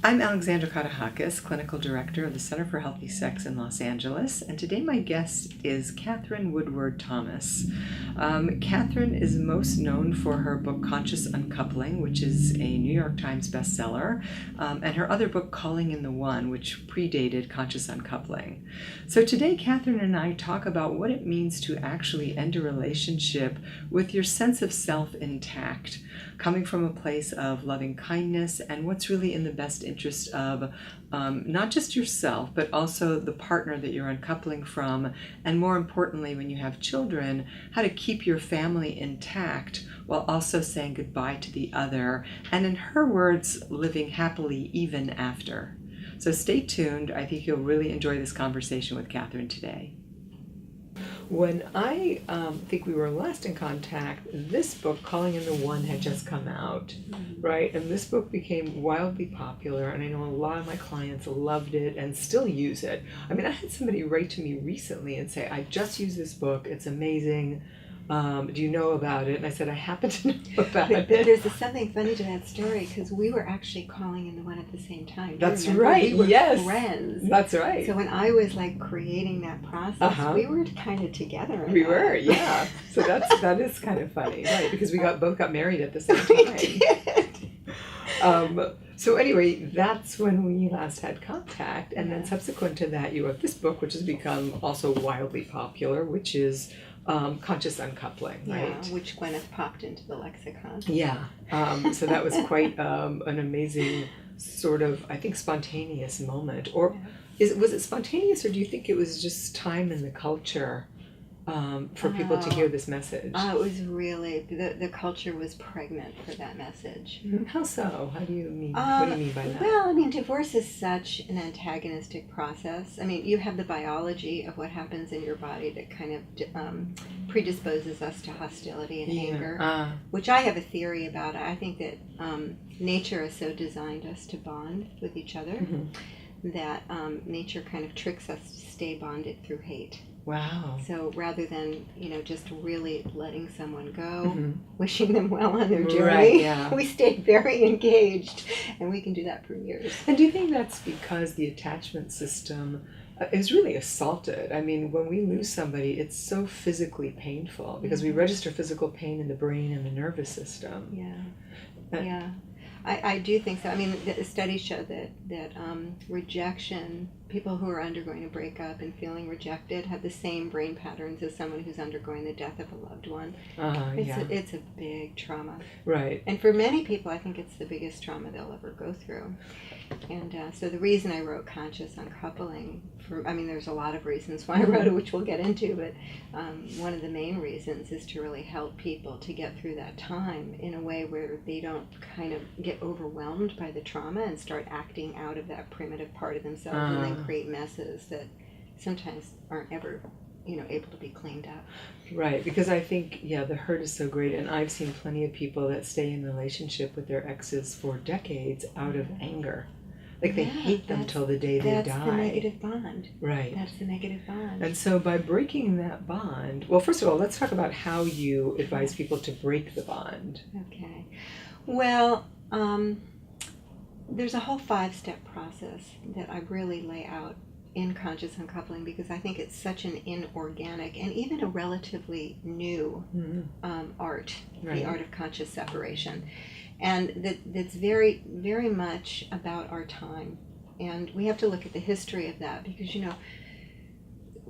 I'm Alexandra Katahakis, Clinical Director of the Center for Healthy Sex in Los Angeles, and today my guest is Katherine Woodward Thomas. Katherine is most known for her book Conscious Uncoupling, which is a New York Times bestseller, and her other book Calling in the One, which predated Conscious Uncoupling. So today Katherine and I talk about what it means to actually end a relationship with your sense of self intact, coming from a place of loving kindness and what's really in the best interest of not just yourself, but also the partner that you're uncoupling from, and more importantly, when you have children, how to keep your family intact while also saying goodbye to the other, and in her words, living happily even after. So stay tuned. I think you'll really enjoy this conversation with Katherine today. When I think we were last in contact, this book, Calling in the One, had just come out, right? And this book became wildly popular, and I know a lot of my clients loved it and still use it. I mean, I had somebody write to me recently and say, I just used this book, it's amazing. Do you know about it? And I said, I happen to know about it. There's something funny to that story, because we were actually calling in the one at the same time. That's right. We were yes. friends. That's right. So when I was like creating that process, we were kind of together. We were, yeah. So that is kind of funny, right? Because we both got married at the same time. We did. So anyway, that's when we last had contact, and then subsequent to that, you wrote this book, which has become also wildly popular, which is Conscious Uncoupling, right? Yeah, which Gwyneth popped into the lexicon. Yeah. So that was quite an amazing sort of, I think, spontaneous moment. Or was it spontaneous, or do you think it was just time in the culture for people to hear this message? It was really, the culture was pregnant for that message. How so? How do you mean? What do you mean by that? Well, I mean, divorce is such an antagonistic process. I mean, you have the biology of what happens in your body that kind of predisposes us to hostility and anger, which I have a theory about. I think that nature has so designed us to bond with each other that nature kind of tricks us to stay bonded through hate. Wow. So rather than, just really letting someone go, wishing them well on their journey, we stay very engaged, and we can do that for years. And do you think that's because the attachment system is really assaulted? I mean, when we lose somebody, it's so physically painful because we register physical pain in the brain and the nervous system. Yeah. I do think so. I mean, the studies show that rejection, people who are undergoing a breakup and feeling rejected have the same brain patterns as someone who's undergoing the death of a loved one. It's a big trauma. Right. And for many people, I think it's the biggest trauma they'll ever go through. And so the reason I wrote Conscious Uncoupling, there's a lot of reasons why I wrote it, which we'll get into, but one of the main reasons is to really help people to get through that time in a way where they don't kind of get overwhelmed by the trauma and start acting out of that primitive part of themselves and then create messes that sometimes aren't ever able to be cleaned up. Right, because I think, the hurt is so great, and I've seen plenty of people that stay in relationship with their exes for decades out of anger. Like they hate them till the day they die. That's the negative bond. Right. That's the negative bond. And so by breaking that bond, well, first of all, let's talk about how you advise people to break the bond. Okay. Well, there's a whole 5-step process that I really lay out in Conscious Uncoupling, because I think it's such an inorganic and even a relatively new art, the art of conscious separation. And that's very, very much about our time. And we have to look at the history of that, because,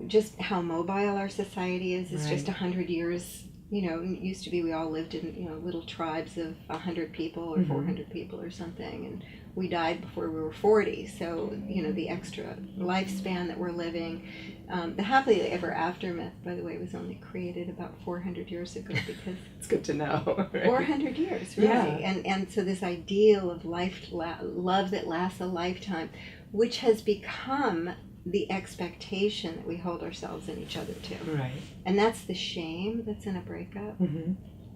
just how mobile our society is. It's just 100 years. It used to be we all lived in, little tribes of 100 people or 400 people or something. And we died before we were 40. So, the extra lifespan that we're living. The happily ever after myth, by the way, was only created about 400 years ago, because it's good to know. Right? 400 years, really. And so this ideal of love that lasts a lifetime, which has become the expectation that we hold ourselves and each other to. Right. And that's the shame that's in a breakup.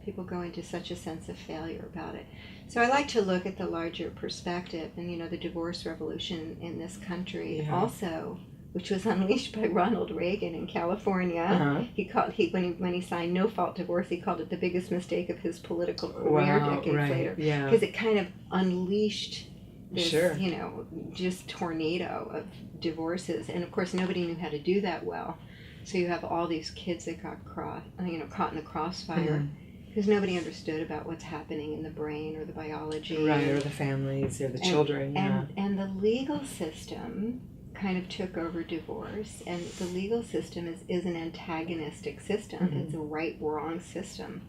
People go into such a sense of failure about it. So I like to look at the larger perspective, and the divorce revolution in this country also, which was unleashed by Ronald Reagan in California. When he signed no-fault divorce, he called it the biggest mistake of his political career decades later, because it kind of unleashed Sure. you know, just tornado of divorces. And of course, nobody knew how to do that well. So you have all these kids that got caught in the crossfire because nobody understood about what's happening in the brain or the biology. Right, or the families or the children. And the legal system kind of took over divorce, and the legal system is an antagonistic system. It's a right-wrong system.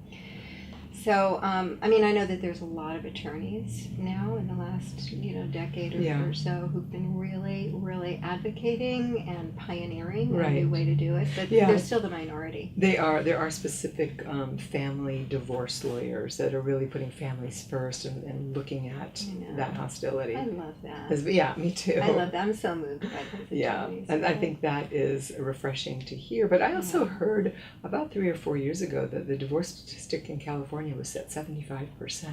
So, I mean, I know that there's a lot of attorneys now in the last, decade or so who've been really, really advocating and pioneering a new way to do it, but they're still the minority. There are specific family divorce lawyers that are really putting families first and looking at that hostility. I love that. Yeah, me too. I love that. I'm so moved by those attorneys. Yeah, and I think that is refreshing to hear. But I also heard about 3 or 4 years ago that the divorce statistic in California was at 75%.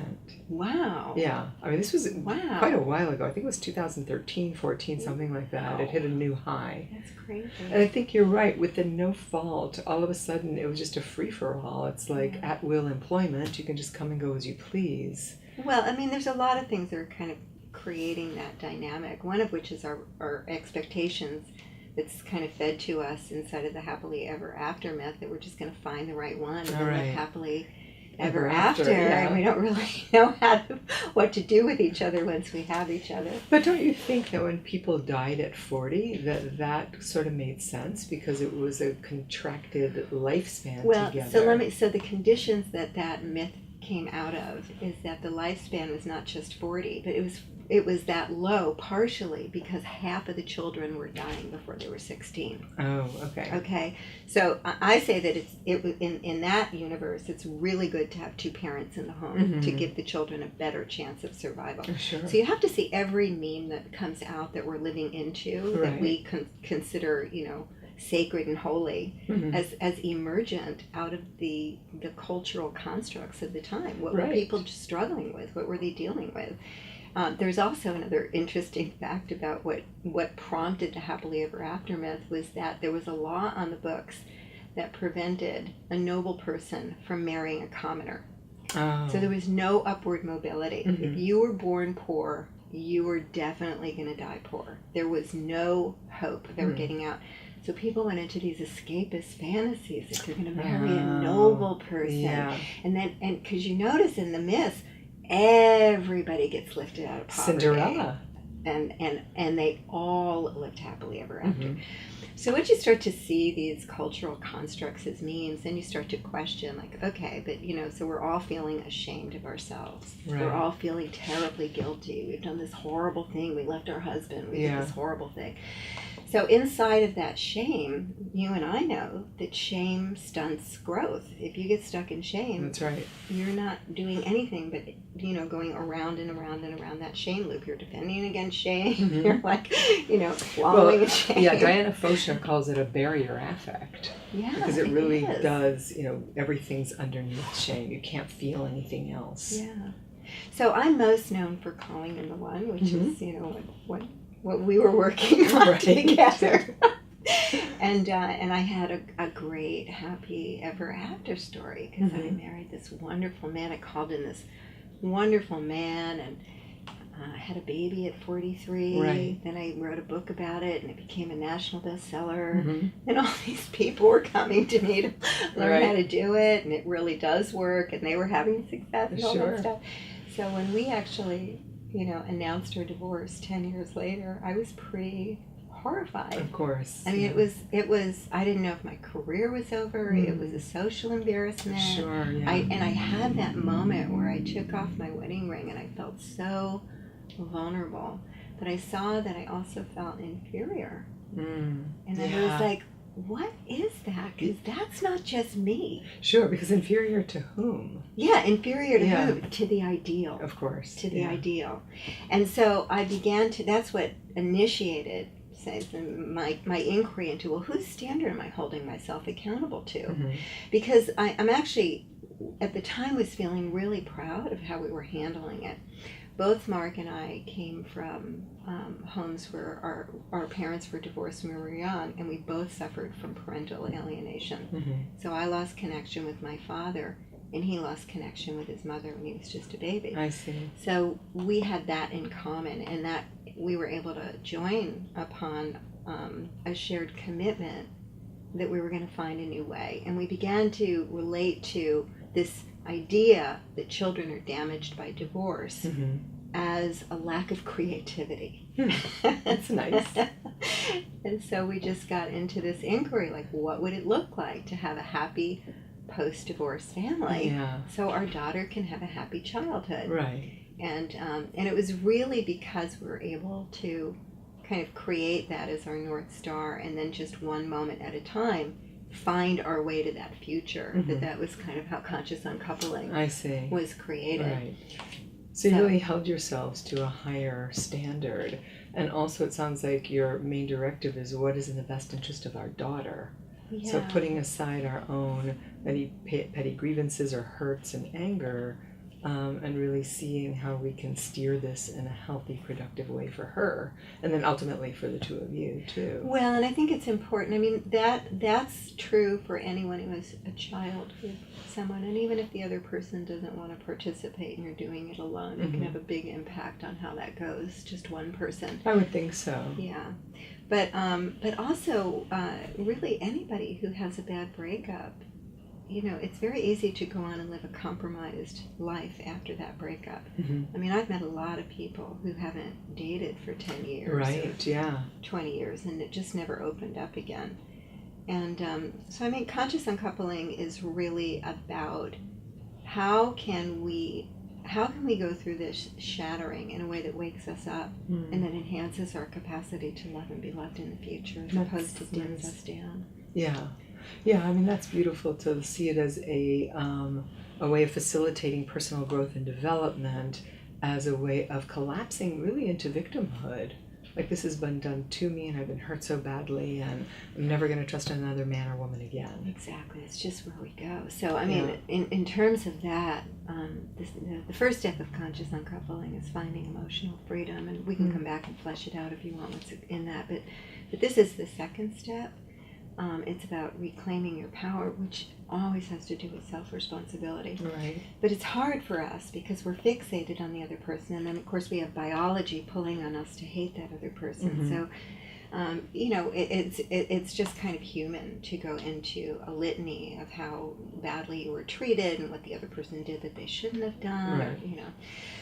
Wow. Yeah. I mean, this was quite a while ago. I think it was 2013, 14, something like that. Wow. It hit a new high. That's crazy. And I think you're right. With the no fault, all of a sudden it was just a free-for-all. It's like at-will employment. You can just come and go as you please. Well, I mean, there's a lot of things that are kind of creating that dynamic, one of which is our expectations that's kind of fed to us inside of the happily ever after myth, that we're just going to find the right one and live happily ever after, and we don't really know what to do with each other once we have each other. But don't you think that when people died at 40, that sort of made sense because it was a contracted lifespan together? So the conditions that myth came out of is that the lifespan was not just 40, but it was that low partially because half of the children were dying before they were 16. Oh, okay. Okay, so I say that in that universe, it's really good to have two parents in the home to give the children a better chance of survival. Sure. So you have to see every meme that comes out that we're living into that we consider, sacred and holy as emergent out of the cultural constructs of the time. What were people struggling with? What were they dealing with? There's also another interesting fact about what prompted the happily ever after myth was that there was a law on the books that prevented a noble person from marrying a commoner. Oh. So there was no upward mobility. If you were born poor, you were definitely going to die poor. There was no hope of ever getting out. So people went into these escapist fantasies that they're going to marry a noble person. And because you notice in the myths, everybody gets lifted out of poverty. Cinderella. And they all lived happily ever after. So once you start to see these cultural constructs as memes, then you start to question, like, okay, but, so we're all feeling ashamed of ourselves. Right. We're all feeling terribly guilty. We've done this horrible thing. We left our husband. We did this horrible thing. So inside of that shame, you and I know that shame stunts growth. If you get stuck in shame, that's right. You're not doing anything but, going around and around and around that shame loop. You're defending against shame. You're like, wallowing in shame. Yeah, Diana Fosha calls it a barrier affect. Yeah, because it really does, everything's underneath shame. You can't feel anything else. Yeah. So I'm most known for calling in the one, which is, what we were working on together. And I had a great happy ever after story because I married this wonderful man. I called in this wonderful man and had a baby at 43. Right. Then I wrote a book about it and it became a national bestseller. And all these people were coming to me to learn how to do it, and it really does work, and they were having success and all that stuff. So when we actually announced our divorce 10 years later, I was pretty horrified. Of course. I mean, it was, I didn't know if my career was over. It was a social embarrassment. Sure, yeah. And I had that moment where I took off my wedding ring and I felt so vulnerable. But I saw that I also felt inferior. And I was like, what is that? Because that's not just me. Sure, because inferior to whom? Yeah, inferior to whom? To the ideal. Of course. To the ideal. And so I began to, that's what initiated my inquiry into, well, whose standard am I holding myself accountable to? Because I'm actually, at the time, was feeling really proud of how we were handling it. Both Mark and I came from homes where our parents were divorced when we were young, and we both suffered from parental alienation. So I lost connection with my father and he lost connection with his mother when he was just a baby. I see. So we had that in common, and that we were able to join upon a shared commitment that we were going to find a new way. And we began to relate to this idea that children are damaged by divorce as a lack of creativity. That's nice. And so we just got into this inquiry, like, what would it look like to have a happy post-divorce family, so our daughter can have a happy childhood. Right. And it was really because we were able to kind of create that as our North Star, and then just one moment at a time find our way to that future. That was kind of how Conscious Uncoupling was created. Right. So you really held yourselves to a higher standard. And also it sounds like your main directive is what is in the best interest of our daughter. Yeah. So putting aside our own petty grievances or hurts and anger, and really seeing how we can steer this in a healthy, productive way for her, and then ultimately for the two of you too. Well, and I think it's important. I mean, that's true for anyone who is a child with someone, and even if the other person doesn't want to participate and you're doing it alone, it can have a big impact on how that goes. Just one person. I would think so. Yeah, but also really anybody who has a bad breakup. You know, it's very easy to go on and live a compromised life after that breakup. I mean, I've met a lot of people who haven't dated for 10 years. Right, yeah. 20 years, and it just never opened up again. And so, I mean, Conscious Uncoupling is really about how can we go through this shattering in a way that wakes us up and that enhances our capacity to love and be loved in the future, as opposed to dims us down. Yeah. Yeah, I mean, that's beautiful to see it as a way of facilitating personal growth and development, as a way of collapsing really into victimhood. Like, this has been done to me and I've been hurt so badly and I'm never going to trust another man or woman again. Exactly. It's just where we go. So, I mean, in terms of that, the first step of Conscious Uncoupling is finding emotional freedom, and we can come back and flesh it out if you want what's in that. But this is the second step. It's about reclaiming your power, which always has to do with self-responsibility. Right. But it's hard for us because we're fixated on the other person, and then of course we have biology pulling on us to hate that other person. So, you know, it's just kind of human to go into a litany of how badly you were treated and what the other person did that they shouldn't have done. Right. You know.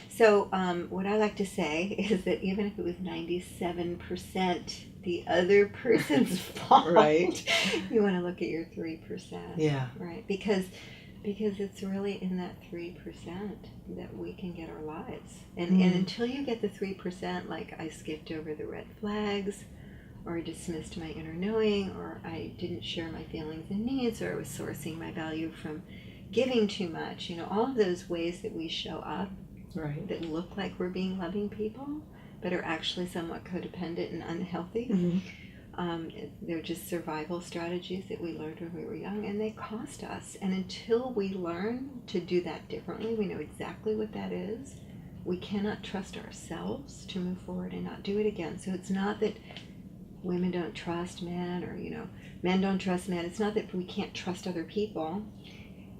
So what I like to say is that even if it was 97% the other person's fault, right, you want to look at your 3%. Yeah. Right. Because it's really in that 3% that we can get our lives. And until you get the 3%, like I skipped over the red flags, or I dismissed my inner knowing, or I didn't share my feelings and needs, or I was sourcing my value from giving too much, you know, all of those ways that we show up that look like we're being loving people, but are actually somewhat codependent and unhealthy. They're just survival strategies that we learned when we were young, and they cost us. And until we learn to do that differently, we know exactly what that is. We cannot trust ourselves to move forward and not do it again. So it's not that women don't trust men, or, you know, men don't trust men. It's not that we can't trust other people,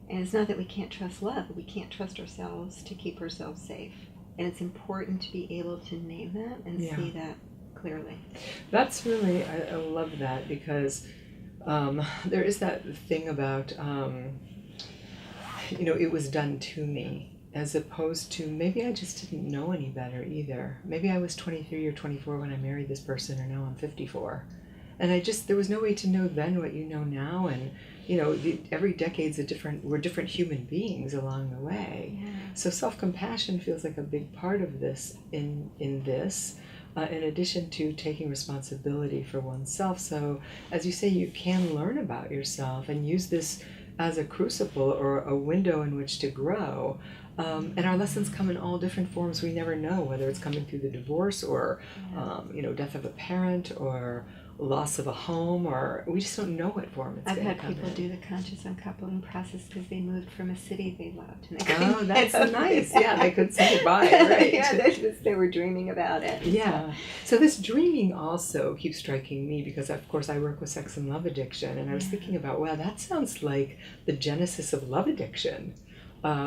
and it's not that we can't trust love, but we can't trust ourselves to keep ourselves safe. And it's important to be able to name that and see that clearly. That's really, I love that, because there is that thing about, you know, it was done to me, as opposed to maybe I just didn't know any better either. Maybe I was 23 or 24 when I married this person, and now I'm 54. And there was no way to know then what you know now. And, you know, every decade's we're different human beings along the way. Yeah. So self-compassion feels like a big part of this in this, in addition to taking responsibility for oneself. So, as you say, you can learn about yourself and use this as a crucible or a window in which to grow. And our lessons come in all different forms. We never know whether it's coming through the divorce or, you know, death of a parent or loss of a home, or we just don't know what form it's going to come in. I've had people do the Conscious Uncoupling process because they moved from a city they loved. And that's nice. Yeah, they could say goodbye, right? Yeah, they were dreaming about it. Yeah. So this dreaming also keeps striking me because, of course, I work with sex and love addiction, and I was thinking about, wow, that sounds like the genesis of love addiction.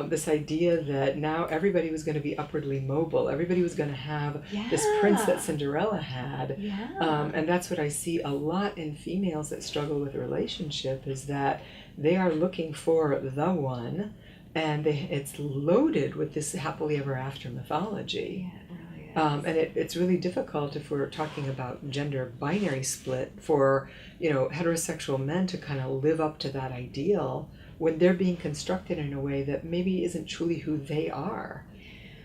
this idea that now everybody was going to be upwardly mobile. Everybody was going to have this Yeah. prince that Cinderella had. Yeah. And that's what I see a lot in females that struggle with a relationship, is that they are looking for the one, and it's loaded with this happily ever after mythology. Yeah, it really is. And it's really difficult if we're talking about gender binary split for, heterosexual men to kind of live up to that ideal when they're being constructed in a way that maybe isn't truly who they are.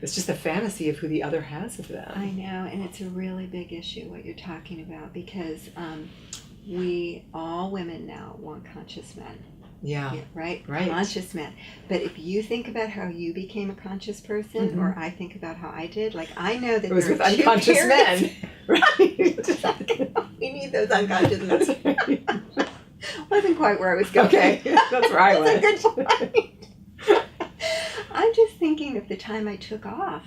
It's just a fantasy of who the other has of them. I know, and it's a really big issue what you're talking about, because we, all women now, want conscious men. Yeah, right? Right. Conscious men. But if you think about how you became a conscious person, or I think about how I did, like, I know that it was there with are two unconscious periods. men. Right. We need those unconscious men. That's right. Wasn't quite where I was going. Okay, that's where I went. That's a good point. I'm just thinking of the time I took off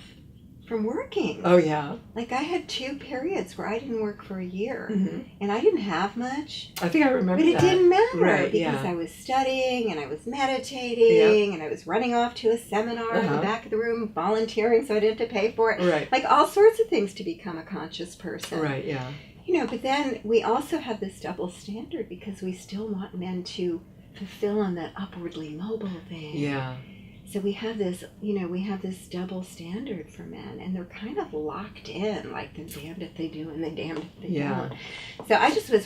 from working. Oh, yeah. Like, I had 2 periods where I didn't work for a year, Mm-hmm. and I didn't have much. I think I remember But that. it didn't matter, Right, because yeah. I was studying, and I was meditating, and I was running off to a seminar in the back of the room, volunteering so I didn't have to pay for it. Right. Like, all sorts of things to become a conscious person. Right, yeah. But then we also have this double standard, because we still want men to fulfill on that upwardly mobile thing. Yeah. So we have this, this double standard for men, and they're kind of locked in, like, they're damned if they do and they're damned if they Yeah. don't. So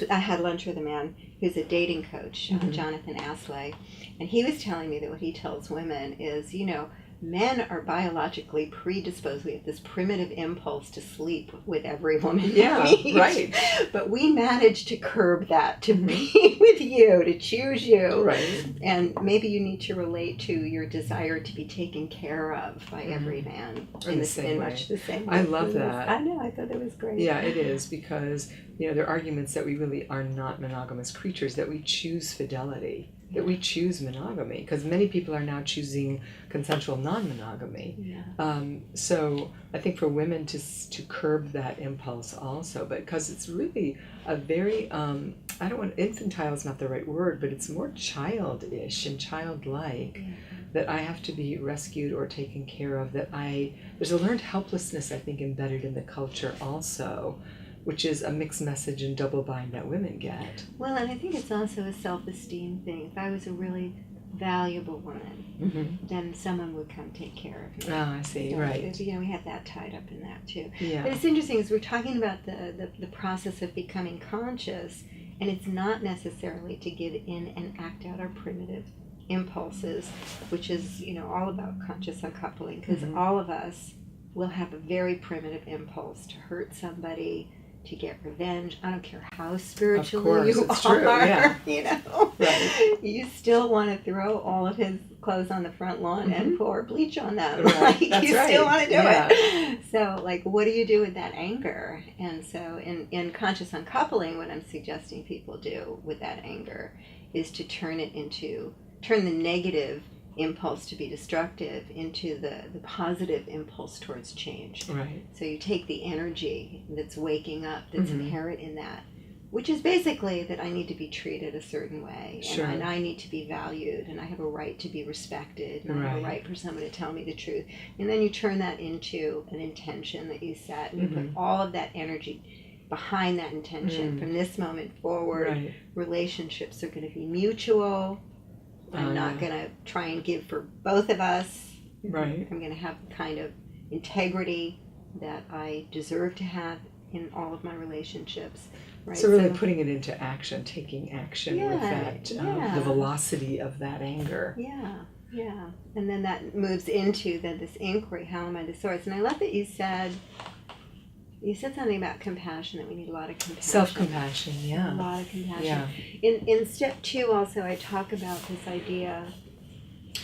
I had lunch with a man who's a dating coach, Jonathan Aslay, and he was telling me that what he tells women is, men are biologically predisposed. We have this primitive impulse to sleep with every woman we Yeah, meet. right. But we manage to curb that, to be with you, to choose you. Right. And maybe you need to relate to your desire to be taken care of by every man In the same way. much the same way. I love that. I know, I thought that was great. Yeah, it is, because, there are arguments that we really are not monogamous creatures, that we choose fidelity, that we choose monogamy, because many people are now choosing consensual non-monogamy. Yeah. So I think for women to curb that impulse also, but because it's really a very, infantile is not the right word, but it's more childish and childlike. Yeah. That I have to be rescued or taken care of, there's a learned helplessness, I think, embedded in the culture also, which is a mixed message and double bind that women get. Well, and I think it's also a self-esteem thing. If I was a really valuable woman, then someone would come take care of me. Oh, I see, right. We have that tied up in that too. Yeah. But it's interesting, as we're talking about the process of becoming conscious, and it's not necessarily to give in and act out our primitive impulses, which is, all about conscious uncoupling, because all of us will have a very primitive impulse to hurt somebody, to get revenge. I don't care how spiritual you it's are, true, yeah. Right. You still want to throw all of his clothes on the front lawn and pour bleach on them. Right. Like, That's you right. still want to do Yeah. it. So, like, what do you do with that anger? And so in conscious uncoupling, what I'm suggesting people do with that anger is to turn the negative impulse to be destructive into the positive impulse towards change. Right. So you take the energy that's waking up, that's inherent in that, which is basically that I need to be treated a certain way, Sure. and I need to be valued, and I have a right to be respected, and I have a right for someone to tell me the truth. And then you turn that into an intention that you set, and you put all of that energy behind that intention. From this moment forward, Right. relationships are going to be mutual. I'm not going to try and give for both of us. Right. I'm going to have the kind of integrity that I deserve to have in all of my relationships. Right? So really putting it into action, taking action with that, yeah. the velocity of that anger. Yeah. And then that moves into this inquiry, how am I the source? And I love that you said something about compassion, that we need a lot of compassion. Self-compassion, yeah. A lot of compassion. Yeah. In step 2 also, I talk about this idea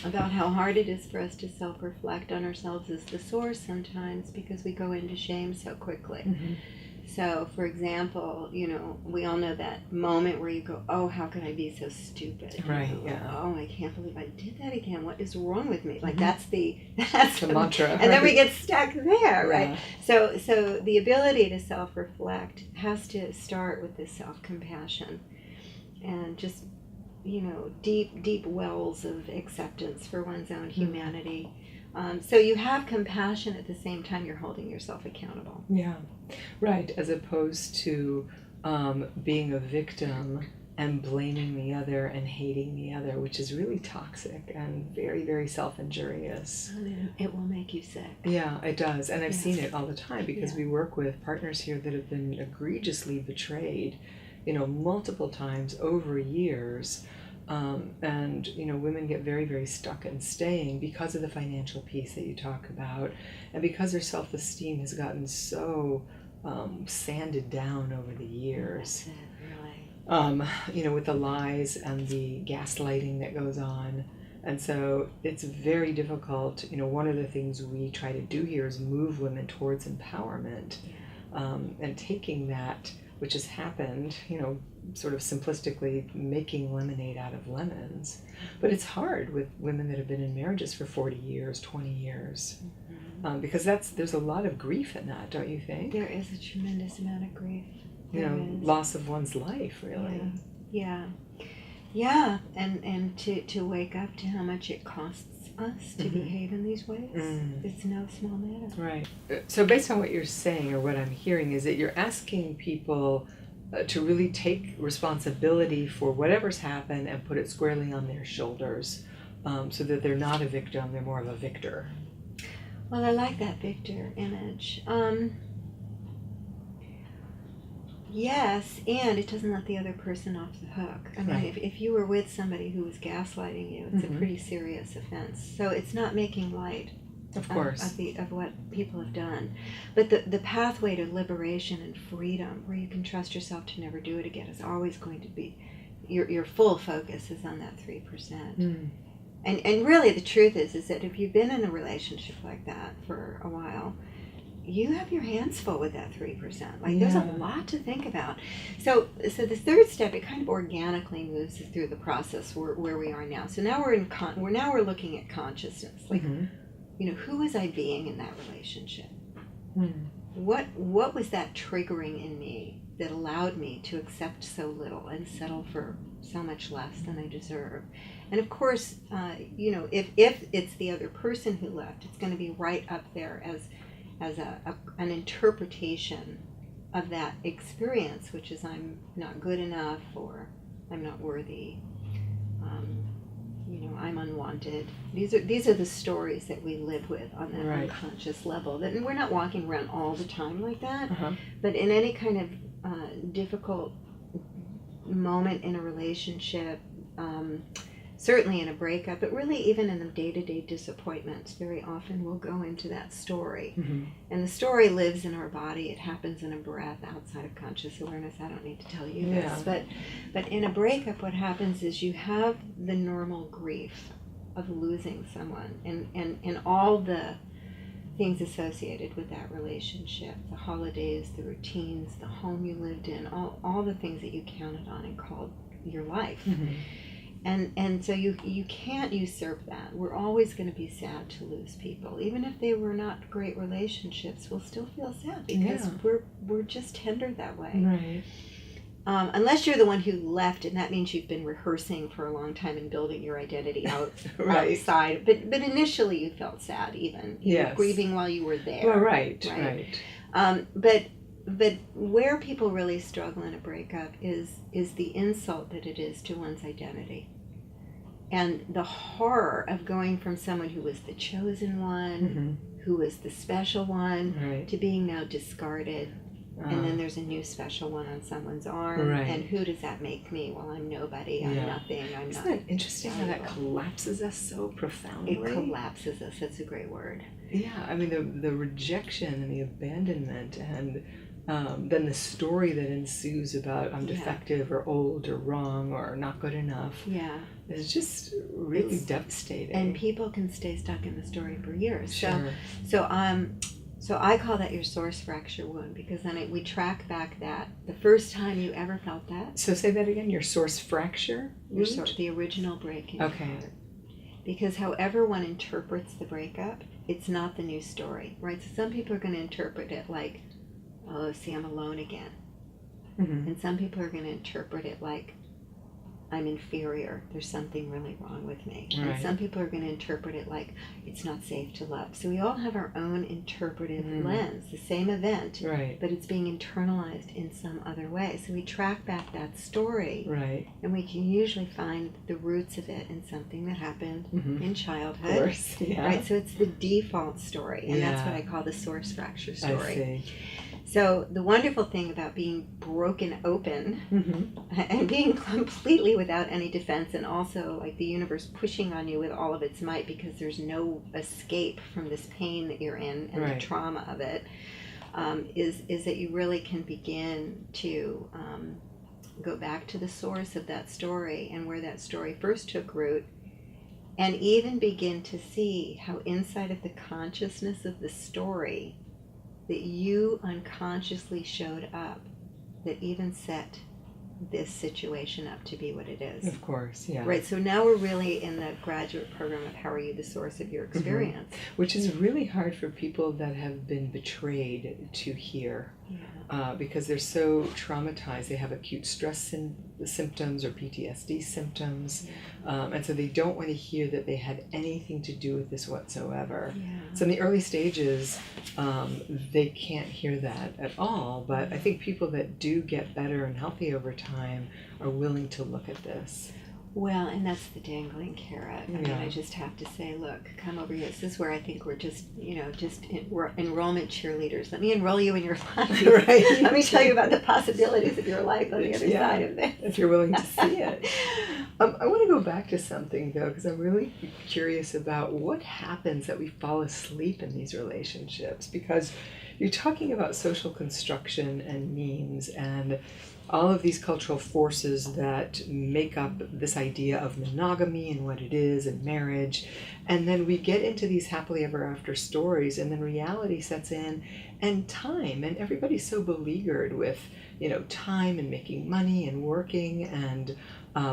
about how hard it is for us to self-reflect on ourselves as the source sometimes, because we go into shame so quickly. So, for example, we all know that moment where you go, oh, how could I be so stupid? Right, yeah. Oh, I can't believe I did that again. What is wrong with me? Like, that's the mantra. And then we get stuck there, right? Yeah. So the ability to self-reflect has to start with this self-compassion. And just, deep wells of acceptance for one's own humanity. So you have compassion at the same time you're holding yourself accountable. Yeah, right. As opposed to being a victim and blaming the other and hating the other, which is really toxic and very, very self-injurious. It will make you sick. Yeah, it does. And I've Yeah. seen it all the time because Yeah. we work with partners here that have been egregiously betrayed, multiple times over years. And women get very, very stuck in staying because of the financial piece that you talk about, and because their self-esteem has gotten so sanded down over the years. That's it, really. With the lies and the gaslighting that goes on. And so it's very difficult. One of the things we try to do here is move women towards empowerment, and taking that, which has happened, sort of simplistically making lemonade out of lemons. But it's hard with women that have been in marriages for 40 years, 20 years. Because there's a lot of grief in that, don't you think? There is a tremendous amount of grief. Loss of one's life, really. Yeah. And to wake up to how much it costs us to behave in these ways, it's no small matter. Right. So based on what you're saying, or what I'm hearing, is that you're asking people to really take responsibility for whatever's happened and put it squarely on their shoulders, so that they're not a victim, they're more of a victor. Well, I like that victor image. Yes, and it doesn't let the other person off the hook. I mean, Right. if you were with somebody who was gaslighting you, it's a pretty serious offense. So it's not making light Of course. of what people have done. But the pathway to liberation and freedom, where you can trust yourself to never do it again, is always going to be, your full focus is on that 3%. And really the truth is that if you've been in a relationship like that for a while, you have your hands full with that 3%. There's a lot to think about. So the third step, it kind of organically moves us through the process where we are now. So now we're looking at consciousness. Who was I being in that relationship? What was that triggering in me that allowed me to accept so little and settle for so much less than I deserve? And of course, if it's the other person who left, it's going to be right up there as an interpretation of that experience, which is I'm not good enough, or I'm not worthy, I'm unwanted. These are the stories that we live with on that unconscious level. And we're not walking around all the time like that, but in any kind of difficult moment in a relationship, certainly in a breakup, but really even in the day-to-day disappointments, very often we'll go into that story. And the story lives in our body. It happens in a breath outside of conscious awareness. I don't need to tell you this. But in a breakup, what happens is you have the normal grief of losing someone and all the things associated with that relationship, the holidays, the routines, the home you lived in, all the things that you counted on and called your life. And so you can't usurp that. We're always going to be sad to lose people. Even if they were not great relationships, we'll still feel sad because we're just tender that way. Right. Unless you're the one who left, and that means you've been rehearsing for a long time and building your identity outside. But initially you felt sad even. You were grieving while you were there. Well, right. But where people really struggle in a breakup is the insult that it is to one's identity. And the horror of going from someone who was the chosen one, who was the special one, to being now discarded. And then there's a new special one on someone's arm. And who does that make me? Well, I'm nobody. I'm nothing. I'm Isn't not. that interesting how that collapses us so profoundly? It collapses us. That's a great word. Yeah, I mean, the rejection and the abandonment, and then the story that ensues about I'm defective or old or wrong or not good enough. Yeah. It's just really devastating. And people can stay stuck in the story for years. Sure. So I call that your source fracture wound, because then we track back that the first time you ever felt that. So say that again, your source fracture wound? The original break in your Okay. heart. Because however one interprets the breakup, it's not the new story, right? So some people are going to interpret it like, oh, see, I'm alone again. And some people are going to interpret it like, I'm inferior. There's something really wrong with me. Right. And some people are going to interpret it like it's not safe to love. So we all have our own interpretive lens, the same event, Right. but it's being internalized in some other way. So we track back that story, Right. and we can usually find the roots of it in something that happened in childhood. Of course, yeah. Right, so it's the default story, and that's what Yeah. I call the source fracture I story. see. So the wonderful thing about being broken open Mm-hmm. and being completely without any defense, and also like the universe pushing on you with all of its might because there's no escape from this pain that you're in and Right. the trauma of it, is that you really can begin to go back to the source of that story and where that story first took root, and even begin to see how inside of the consciousness of the story that you unconsciously showed up that even set this situation up to be what it is. Of course, yeah. Right, so now we're really in the graduate program of how are you the source of your experience. Which is really hard for people that have been betrayed to hear. Yeah. Because they're so traumatized. They have acute stress symptoms or PTSD symptoms. And so they don't want to hear that they had anything to do with this whatsoever. Yeah. So in the early stages, they can't hear that at all. But I think people that do get better and healthy over time are willing to look at this. Well, and that's the dangling carrot. I mean, Yeah. I just have to say, look, come over here. This is where I think we're just, we're enrollment cheerleaders. Let me enroll you in your life. Right. Let me tell you about the possibilities of your life on the other Yeah. side of this. If you're willing to see it. I want to go back to something, though, because I'm really curious about what happens that we fall asleep in these relationships. Because you're talking about social construction and memes and all of these cultural forces that make up this idea of monogamy and what it is and marriage. And then we get into these happily ever after stories, and then reality sets in, and time, and everybody's so beleaguered with, time and making money and working, and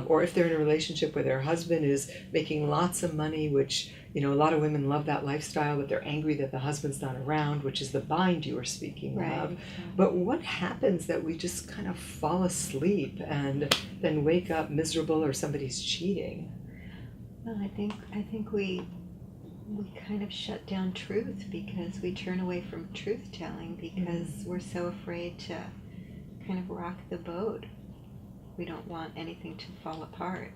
or if they're in a relationship where their husband is making lots of money, which, a lot of women love that lifestyle, but they're angry that the husband's not around, which is the bind you were speaking of. But what happens that we just kind of fall asleep and then wake up miserable or somebody's cheating? Well, I think we kind of shut down truth because we turn away from truth telling because we're so afraid to kind of rock the boat. We don't want anything to fall apart.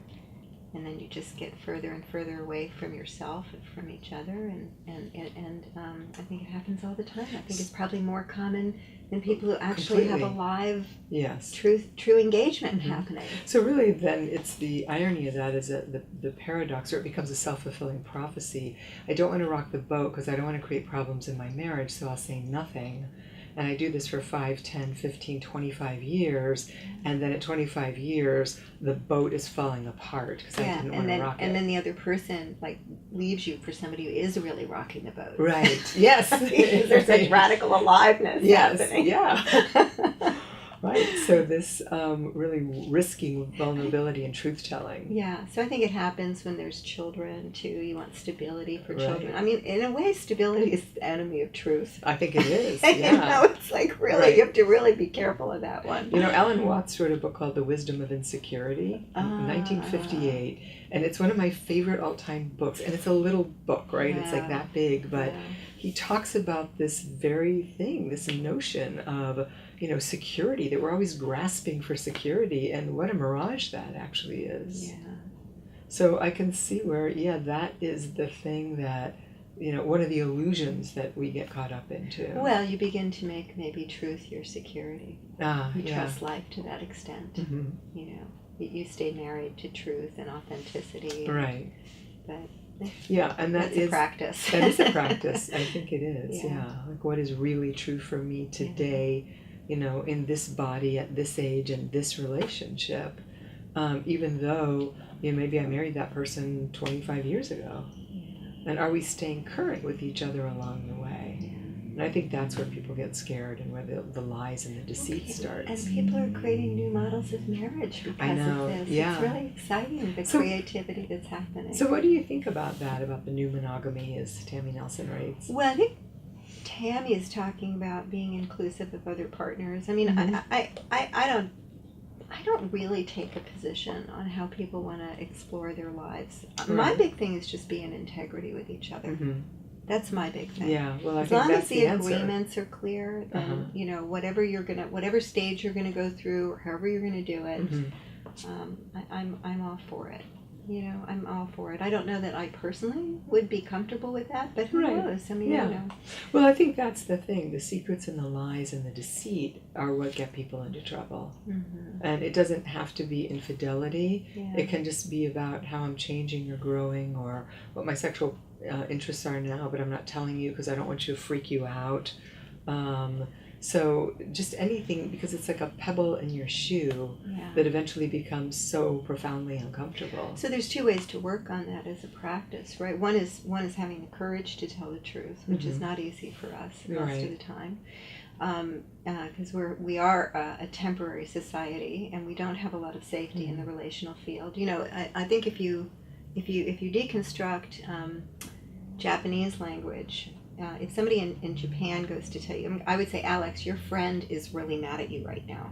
And then you just get further and further away from yourself and from each other, and I think it happens all the time. I think it's probably more common than people who actually have a live, true engagement happening. So really, then it's the irony of that is that the paradox, or it becomes a self-fulfilling prophecy. I don't want to rock the boat because I don't want to create problems in my marriage, so I'll say nothing. And I do this for 5, 10, 15, 25 years, and then at 25 years, the boat is falling apart because I didn't want to rock it. And then the other person leaves you for somebody who is really rocking the boat. Right. Yes. There's such radical aliveness happening. Yeah. Right. So this really risking vulnerability and truth-telling. Yeah. So I think it happens when there's children, too. You want stability for children. I mean, in a way, stability is the enemy of truth. I think it is, yeah. It's really, you have to really be careful of that one. Alan Watts wrote a book called The Wisdom of Insecurity in 1958. And it's one of my favorite all-time books. And it's a little book, right? Yeah. It's like that big. But he talks about this very thing, this notion of security, that we're always grasping for security, and what a mirage that actually is. Yeah. So I can see where, that is the thing that, one of the illusions that we get caught up into. Well, you begin to make maybe truth your security. You trust life to that extent. Mm-hmm. You stay married to truth and authenticity. Right. But and that's a practice. That is a practice. I think it is. Yeah. Like what is really true for me today, in this body at this age and this relationship, even though maybe I married that person 25 years ago. And are we staying current with each other along the way? And I think that's where people get scared and where the lies and the deceit starts. And people are creating new models of marriage because of this. Yeah. It's really exciting, the creativity that's happening. So what do you think about that, about the new monogamy, as Tammy Nelson writes? Well, I think Tammy is talking about being inclusive of other partners. I mean, I I don't really take a position on how people want to explore their lives. Right. My big thing is just be in integrity with each other. Mm-hmm. That's my big thing. Yeah, well, I as think long that's as the answer. agreements are clear, then you know, whatever stage you're gonna go through, or however you're gonna do it, I'm all for it. You know, I'm all for it. I don't know that I personally would be comfortable with that, but who knows? I mean, yeah. you know. Well, I think that's the thing. The secrets and the lies and the deceit are what get people into trouble. Mm-hmm. And it doesn't have to be infidelity. Yeah. It can just be about how I'm changing or growing, or what my sexual interests are now, but I'm not telling you because I don't want you to freak you out. So just anything, because it's like a pebble in your shoe that eventually becomes so profoundly uncomfortable. So there's two ways to work on that as a practice, right? One is having the courage to tell the truth, which is not easy for us most of the time, because we are a temporary society and we don't have a lot of safety in the relational field. You know, I think if you deconstruct Japanese language. If somebody in Japan goes to tell you, I would say, Alex, your friend is really mad at you right now.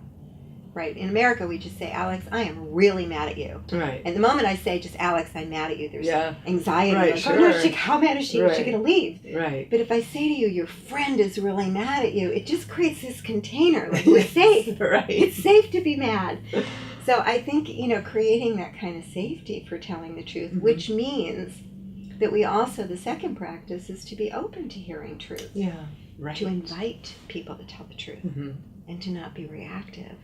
Right? In America, we just say, Alex, I am really mad at you. Right. And the moment I say, just Alex, I'm mad at you, there's anxiety. Right, like, sure. oh, no, how mad is she? Is she going to leave? Right. But if I say to you, your friend is really mad at you, it just creates this container. Like, we're safe. Right. It's safe to be mad. So I think, you know, creating that kind of safety for telling the truth, which means that we also, the second practice is to be open to hearing truth. Yeah, right. To invite people to tell the truth and to not be reactive.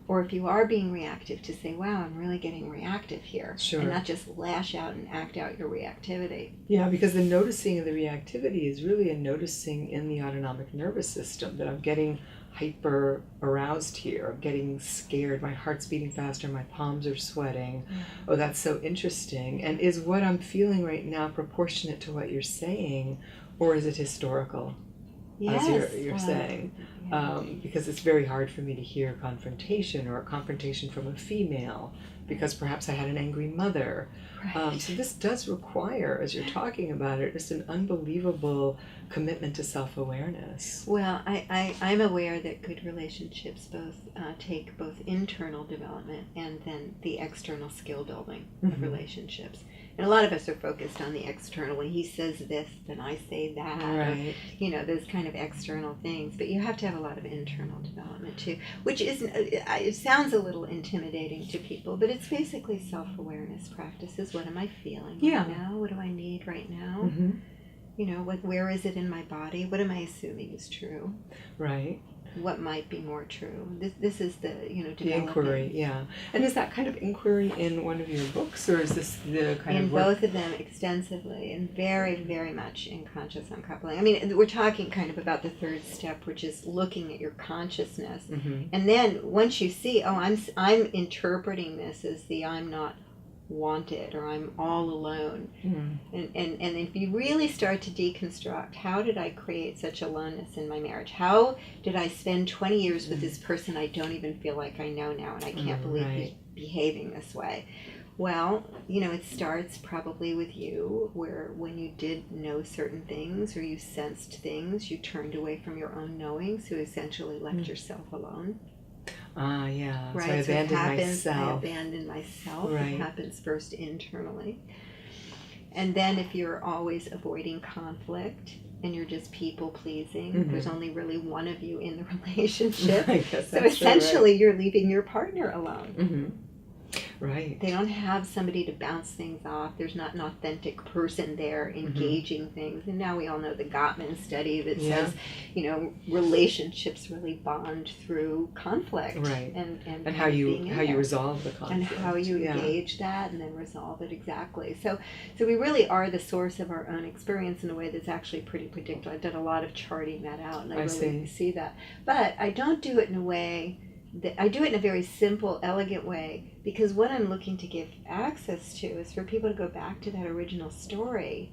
Or if you are being reactive, to say, wow, I'm really getting reactive here. Sure. And not just lash out and act out your reactivity. Yeah, because the noticing of the reactivity is really a noticing in the autonomic nervous system that I'm getting hyper aroused here. I'm getting scared. My heart's beating faster. My palms are sweating. Oh, that's so interesting. And is what I'm feeling right now proportionate to what you're saying, or is it historical? Yes. As you're saying. Because it's very hard for me to hear confrontation, or a confrontation from a female, because perhaps I had an angry mother. Right. So this does require, as you're talking about it, just an unbelievable commitment to self-awareness. Well, I'm aware that good relationships take both internal development and then the external skill building of relationships. And a lot of us are focused on the external. When he says this, then I say that. Right. Or, you know, those kind of external things. But you have to have a lot of internal development too, which isn't, it sounds a little intimidating to people, but it's basically self-awareness practices. What am I feeling right now? What do I need right now? You know, where is it in my body? What am I assuming is true? Right. What might be more true? This is the, you know, the inquiry, yeah. And is that kind of inquiry in one of your books, or is this the kind in of work? both of them extensively, and very, very much in Conscious Uncoupling. I mean, we're talking kind of about the third step, which is looking at your consciousness, and then once you see, oh, I'm interpreting this as the I'm not wanted, or I'm all alone, and if you really start to deconstruct, how did I create such aloneness in my marriage? How did I spend 20 years with this person I don't even feel like I know now, and I can't believe he's behaving this way? Well, you know, it starts probably with you, where when you did know certain things, or you sensed things, you turned away from your own knowing, so essentially left yourself alone. Yeah. Right. So I abandoned myself. I abandoned myself. Right. It happens first internally. And then if you're always avoiding conflict and you're just people pleasing, there's only really one of you in the relationship. I guess so that's essentially you're leaving your partner alone. Right. They don't have somebody to bounce things off. There's not an authentic person there engaging things. And now we all know the Gottman study that says, you know, relationships really bond through conflict. Right. And how you resolve the conflict. And how you engage that and then resolve it exactly. So we really are the source of our own experience in a way that's actually pretty predictable. I've done a lot of charting that out, and I really see that. But I don't do it in a way I do it in a very simple, elegant way, because what I'm looking to give access to is for people to go back to that original story,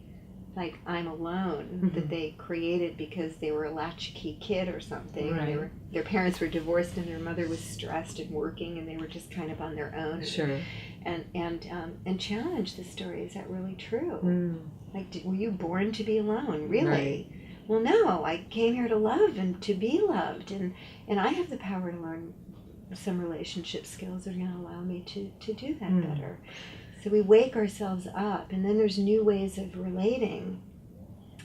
like I'm alone, that they created because they were a latchkey kid or something. Right. Their parents were divorced and their mother was stressed and working, and they were just kind of on their own. Sure. And challenge the story. Is that really true? Like, were you born to be alone? Really? Right. Well, no. I came here to love and to be loved, and I have the power to learn some relationship skills that are going to allow me to do that better. So we wake ourselves up, and then there's new ways of relating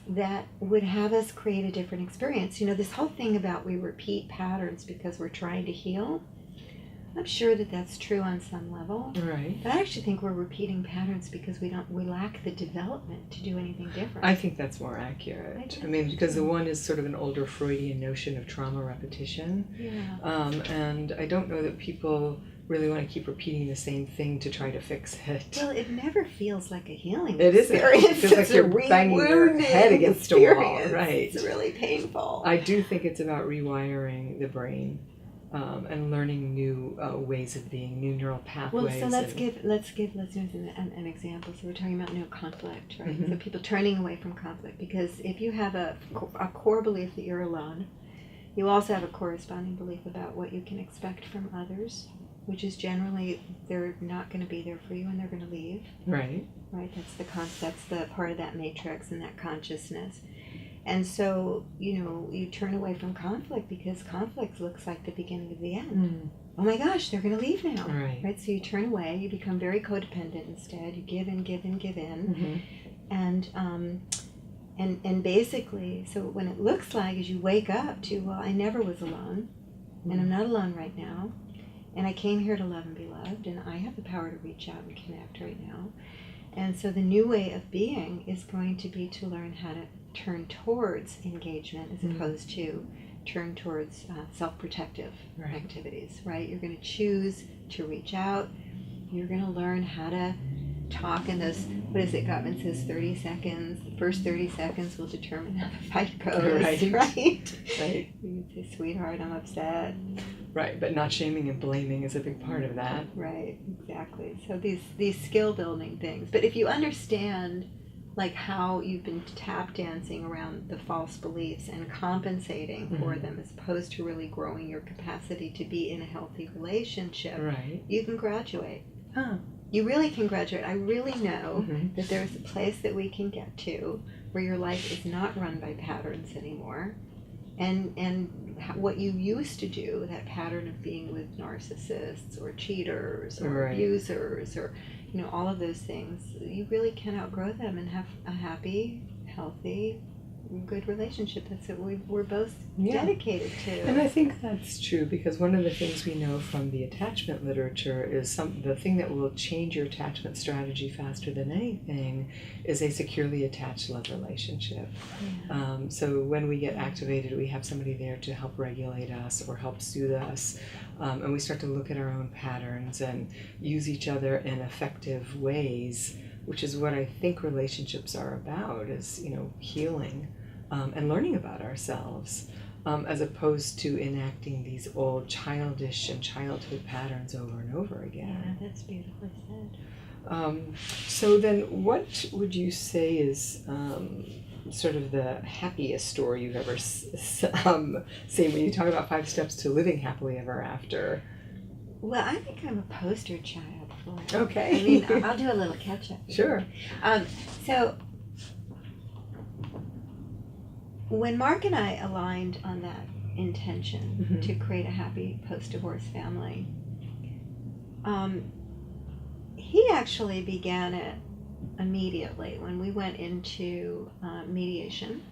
that would have us create a different experience. You know, this whole thing about we repeat patterns because we're trying to heal, I'm sure that that's true on some level. Right. But I actually think we're repeating patterns because we lack the development to do anything different. I think that's more accurate. I mean, because the one is sort of an older Freudian notion of trauma repetition. Yeah. And I don't know that people really want to keep repeating the same thing to try to fix it. Well, it never feels like a healing It isn't. experience. It feels like you're banging your head against a wall. Right. It's really painful. I do think it's about rewiring the brain. And learning new ways of being, new neural pathways. Well, so let's give listeners an example. So we're talking about no conflict, right? Mm-hmm. So people turning away from conflict, because if you have a core belief that you're alone, you also have a corresponding belief about what you can expect from others, which is generally they're not going to be there for you and they're going to leave. Right. Right. That's the part of that matrix and that consciousness. And so, you know, you turn away from conflict because conflict looks like the beginning of the end. Oh my gosh, they're going to leave now. Right? So you turn away, you become very codependent instead. You give in, give in, give in. And basically, so when it looks like as you wake up to, well, I never was alone, and I'm not alone right now, and I came here to love and be loved, and I have the power to reach out and connect right now. And so the new way of being is going to be to learn how to turn towards engagement as opposed to turn towards self-protective activities, right? You're going to choose to reach out. You're going to learn how to talk in those, what is it, Gottman says 30 seconds. The first 30 seconds will determine how the fight goes, right? Right. You can say, sweetheart, I'm upset. Right, but not shaming and blaming is a big part of that. Right, exactly. So these skill building things. But if you understand like how you've been tap dancing around the false beliefs and compensating for them as opposed to really growing your capacity to be in a healthy relationship, you can graduate. You really can graduate. I really know that there's a place that we can get to where your life is not run by patterns anymore. And what you used to do, that pattern of being with narcissists or cheaters or abusers or, you know, all of those things, you really can outgrow them and have a happy, healthy, good relationship. That's what we're both dedicated to. And I think that's true because one of the things we know from the attachment literature is the thing that will change your attachment strategy faster than anything is a securely attached love relationship. So when we get activated, we have somebody there to help regulate us or help soothe us, and we start to look at our own patterns and use each other in effective ways, which is what I think relationships are about, is, you know, healing and learning about ourselves, as opposed to enacting these old childish and childhood patterns over and over again. Yeah, that's beautifully said. So then what would you say is sort of the happiest story you've ever seen when you talk about 5 steps to living happily ever after? Well, I think I'm a poster child for it. Okay. I mean, I'll do a little catch-up. Sure. So when Mark and I aligned on that intention to create a happy post-divorce family, he actually began it immediately when we went into mediation.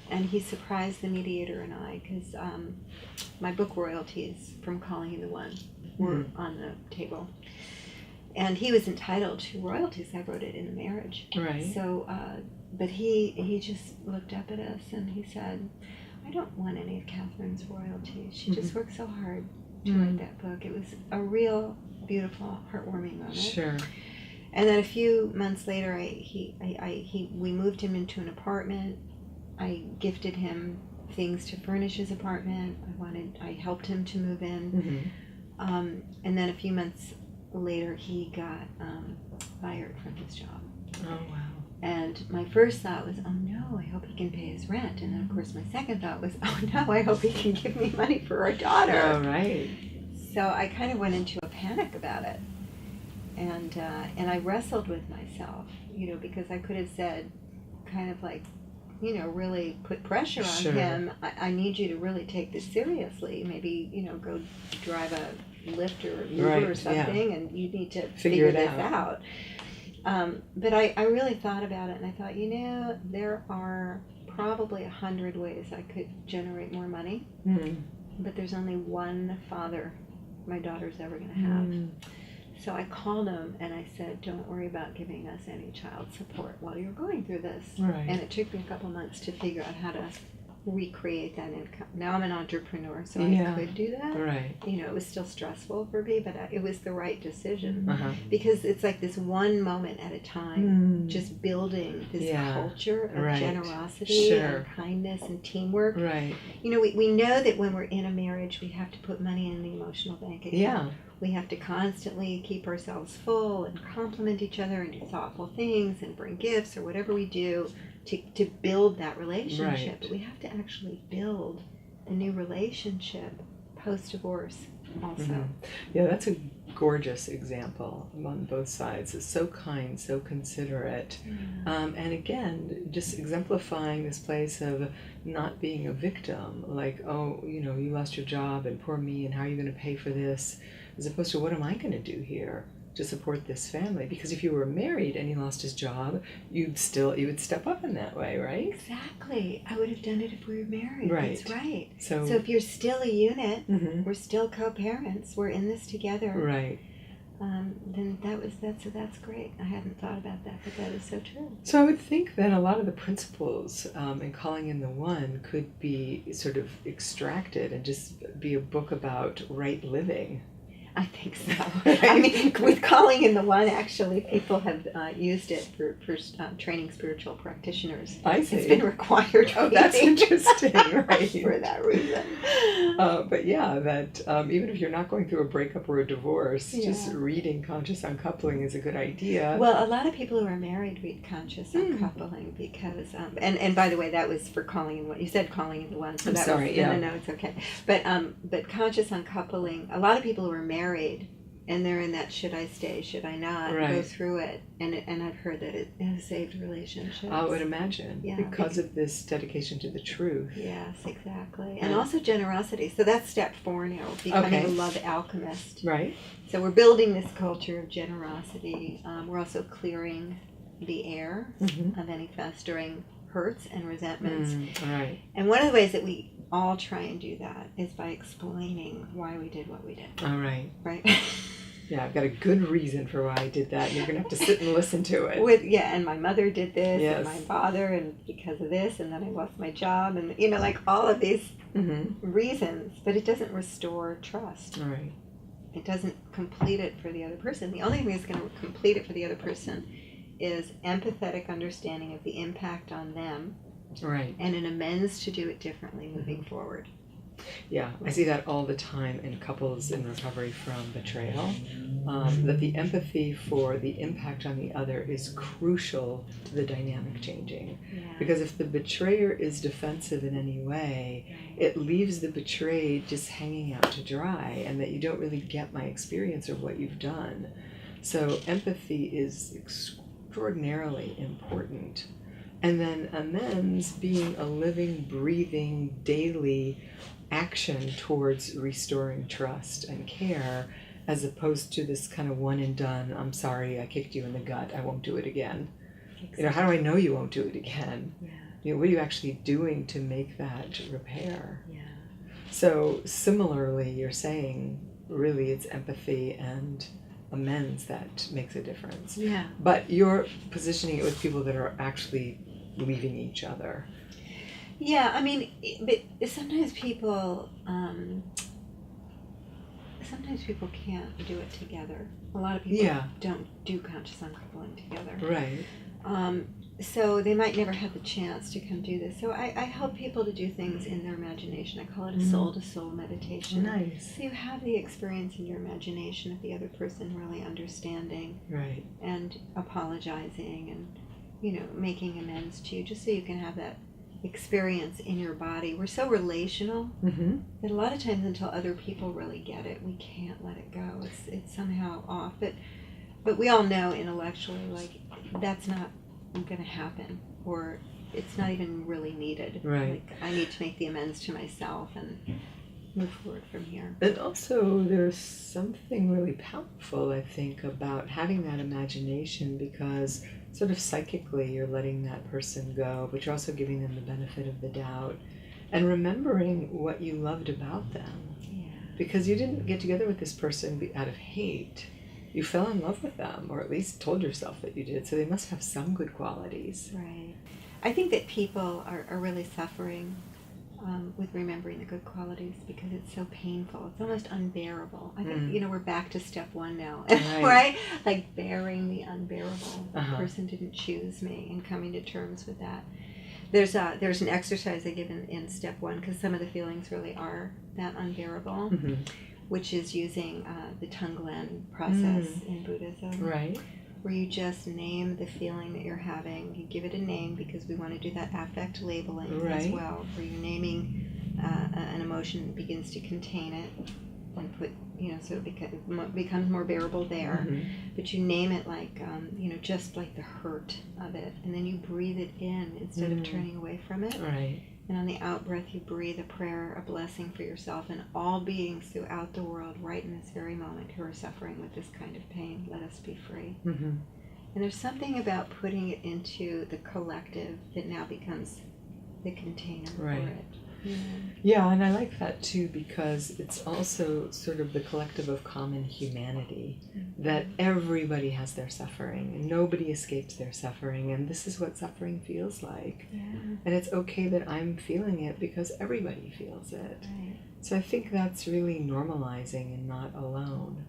And he surprised the mediator and I because my book royalties from Calling You the One were on the table. And he was entitled to royalties. I wrote it in the marriage. Right. So, but he just looked up at us and he said, I don't want any of Katherine's royalties. She just worked so hard to write that book. It was a real beautiful, heartwarming moment. Sure. And then a few months later, we moved him into an apartment. I gifted him things to furnish his apartment. I helped him to move in. And then a few months later, he got fired from his job. Oh, wow. And my first thought was, oh no, I hope he can pay his rent. And then of course my second thought was, oh no, I hope he can give me money for our daughter. Oh, right. So I kind of went into a panic about it. And I wrestled with myself, you know, because I could have said kind of like, really put pressure on Sure. him. I need you to really take this seriously. Maybe, go drive a Lyft or Uber Right, or something, and you need to Figure it this out. But I really thought about it, and I thought, there are probably 100 ways I could generate more money, but there's only one father my daughter's ever going to have. So I called him and I said, don't worry about giving us any child support while you're going through this. Right. And it took me a couple months to figure out how to recreate that income. Now I'm an entrepreneur, so Yeah. I could do that. Right. It was still stressful for me, but it was the right decision. Uh-huh. Because it's like this one moment at a time, just building this culture of Right. generosity Sure. and kindness and teamwork. Right. We know that when we're in a marriage, we have to put money in the emotional bank account. Yeah. We have to constantly keep ourselves full and compliment each other and do thoughtful things and bring gifts or whatever we do to build that relationship. Right. But we have to actually build a new relationship post-divorce also. Yeah, that's a gorgeous example on both sides. It's so kind, so considerate. And again, just exemplifying this place of not being a victim, like, oh, you lost your job and poor me, and how are you going to pay for this? As opposed to, what am I going to do here to support this family? Because if you were married and he lost his job, you would step up in that way, right? Exactly. I would have done it if we were married. Right. That's right. So if you're still a unit, we're still co-parents, we're in this together. Right. Then that's great. I hadn't thought about that, but that is so true. So I would think that a lot of the principles in Calling in the One could be sort of extracted and just be a book about right living. I think so. I mean, with Calling in the One, actually, people have used it for training spiritual practitioners. I see. It's been required. Oh, that's interesting, right? For that reason. But yeah, that even if you're not going through a breakup or a divorce, just reading Conscious Uncoupling is a good idea. Well, a lot of people who are married read Conscious Uncoupling because, and by the way, that was for Calling in One. You said Calling in the One, so I'm that sorry, was, yeah. No, it's okay. But Conscious Uncoupling, a lot of people who are married and they're in that should I stay, should I not, go through it, and I've heard that it has saved relationships. I would imagine, because of this dedication to the truth. Yes, exactly. And also generosity. So that's step 4 now, becoming a love alchemist. Right. So we're building this culture of generosity. We're also clearing the air of any festering hurts and resentments. Right. And one of the ways that we all try and do that is by explaining why we did what we did. All right. Right? Yeah, I've got a good reason for why I did that. And you're going to have to sit and listen to it. And my mother did this, and my father, and because of this, and then I lost my job, and like all of these reasons, but it doesn't restore trust. All right. It doesn't complete it for the other person. The only thing that's going to complete it for the other person is empathetic understanding of the impact on them. Right. And an amends to do it differently moving forward. Yeah, I see that all the time in couples in recovery from betrayal, that the empathy for the impact on the other is crucial to the dynamic changing. Yeah. Because if the betrayer is defensive in any way, it leaves the betrayed just hanging out to dry, and that you don't really get my experience or what you've done. So empathy is extraordinarily important. And then amends being a living, breathing, daily action towards restoring trust and care, as opposed to this kind of one and done, I'm sorry, I kicked you in the gut, I won't do it again. Exactly. How do I know you won't do it again? Yeah. What are you actually doing to make that repair? Yeah. So similarly, you're saying really it's empathy and amends that makes a difference. Yeah. But you're positioning it with people that are actually leaving each other. Yeah, I mean, but sometimes people can't do it together. A lot of people don't do conscious uncoupling together. Right. So they might never have the chance to come do this. So I help people to do things in their imagination. I call it a soul-to-soul meditation. Nice. So you have the experience in your imagination of the other person really understanding, right, and apologizing and, making amends to you, just so you can have that experience in your body. We're so relational that a lot of times until other people really get it, we can't let it go. It's somehow off. But we all know intellectually, like, that's not going to happen, or it's not even really needed. Right. Like, I need to make the amends to myself and move forward from here. And also, there's something really powerful, I think, about having that imagination, because sort of psychically you're letting that person go, but you're also giving them the benefit of the doubt and remembering what you loved about them. Yeah. Because you didn't get together with this person out of hate. You fell in love with them, or at least told yourself that you did, so they must have some good qualities. Right. I think that people are really suffering with remembering the good qualities because it's so painful. It's almost unbearable. I think, we're back to step one now, right? Like bearing the unbearable. The person didn't choose me, and coming to terms with that. There's an exercise I give in step one, because some of the feelings really are that unbearable, which is using the Tunngle process in Buddhism. Right. Where you just name the feeling that you're having. You give it a name, because we want to do that affect labeling as well, where you're naming an emotion that begins to contain it and put, so it becomes more bearable there. But you name it like, just like the hurt of it, and then you breathe it in instead of turning away from it. Right. And on the out breath, you breathe a prayer, a blessing for yourself and all beings throughout the world right in this very moment who are suffering with this kind of pain. Let us be free. And there's something about putting it into the collective that now becomes the container for it. Yeah, and I like that too, because it's also sort of the collective of common humanity, that everybody has their suffering and nobody escapes their suffering, and this is what suffering feels like. And it's okay that I'm feeling it because everybody feels it. So I think that's really normalizing and not alone.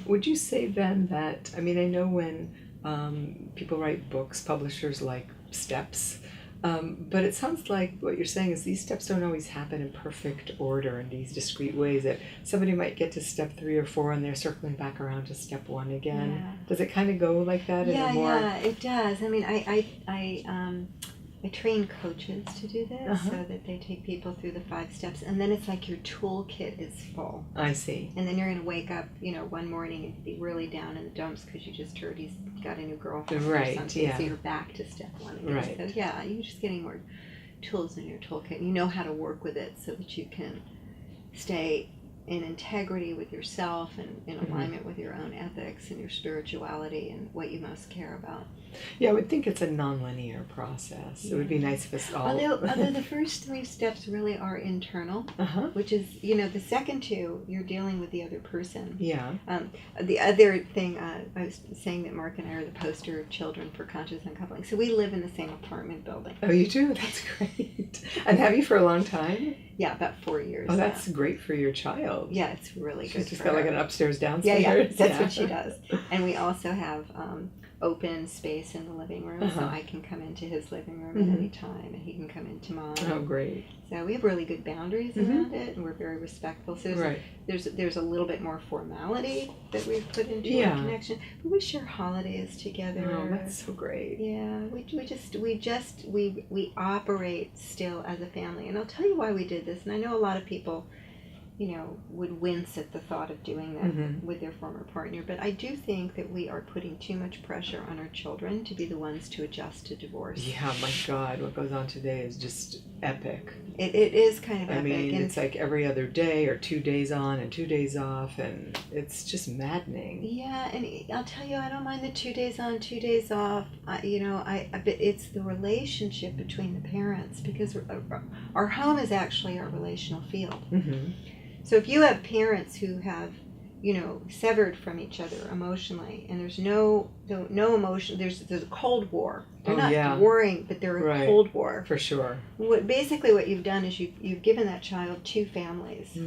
Would you say then that, I know when people write books, publishers like steps, but it sounds like what you're saying is these steps don't always happen in perfect order in these discrete ways, that somebody might get to step 3 or 4 and they're circling back around to step 1 again. Does it kind of go like that? Yeah, it does. I train coaches to do this so that they take people through the 5 steps, and then it's like your toolkit is full. I see. And then you're going to wake up, one morning and be really down in the dumps because you just heard he's got a new girlfriend or something. So you're back to step 1 again. So you're just getting more tools in your toolkit. You know how to work with it so that you can stay in integrity with yourself and in alignment with your own ethics and your spirituality and what you most care about. Yeah, I would think it's a nonlinear process. It would be nice if it's all... Although the first 3 steps really are internal, which is, the second 2, you're dealing with the other person. Yeah. The other thing, I was saying that Mark and I are the poster children for Conscious Uncoupling. So we live in the same apartment building. Oh, you do? That's great. And have you for a long time? Yeah, about 4 years. Oh, that's great for your child. Yeah, it's really good. She's just got like an upstairs, downstairs. That's what she does. And we also have open space in the living room, so I can come into his living room at any time, and he can come into mine. Oh, great. So we have really good boundaries around it, and we're very respectful. So there's a little bit more formality that we've put into our connection, but we share holidays together. Oh, that's so great. Yeah, we operate still as a family, and I'll tell you why we did this. And I know a lot of people, would wince at the thought of doing that with their former partner. But I do think that we are putting too much pressure on our children to be the ones to adjust to divorce. Yeah, my God, what goes on today is just epic. It is kind of epic. And it's like every other day or 2 days on and 2 days off, and it's just maddening. Yeah, and I'll tell you, I don't mind the 2 days on, 2 days off. But it's the relationship between the parents, because our home is actually our relational field. So if you have parents who have, severed from each other emotionally, and there's no emotion, there's a Cold War. They're not warring, but they're a Cold War. For sure. Basically what you've done is you've given that child 2 families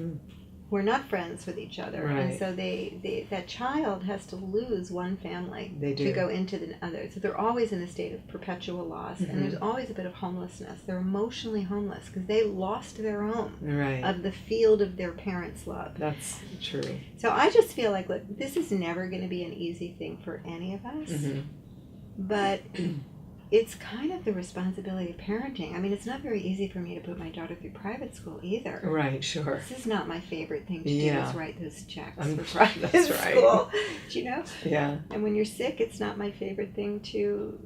who are not friends with each other. And so that child has to lose one family to go into the other. So they're always in a state of perpetual loss, and there's always a bit of homelessness. They're emotionally homeless because they lost their home of the field of their parents' love. That's true. So I just feel like, look, this is never going to be an easy thing for any of us, but it's kind of the responsibility of parenting. It's not very easy for me to put my daughter through private school either. Right, sure. This is not my favorite thing to do, is write those checks for private school. Do you know? Yeah. And when you're sick, it's not my favorite thing to,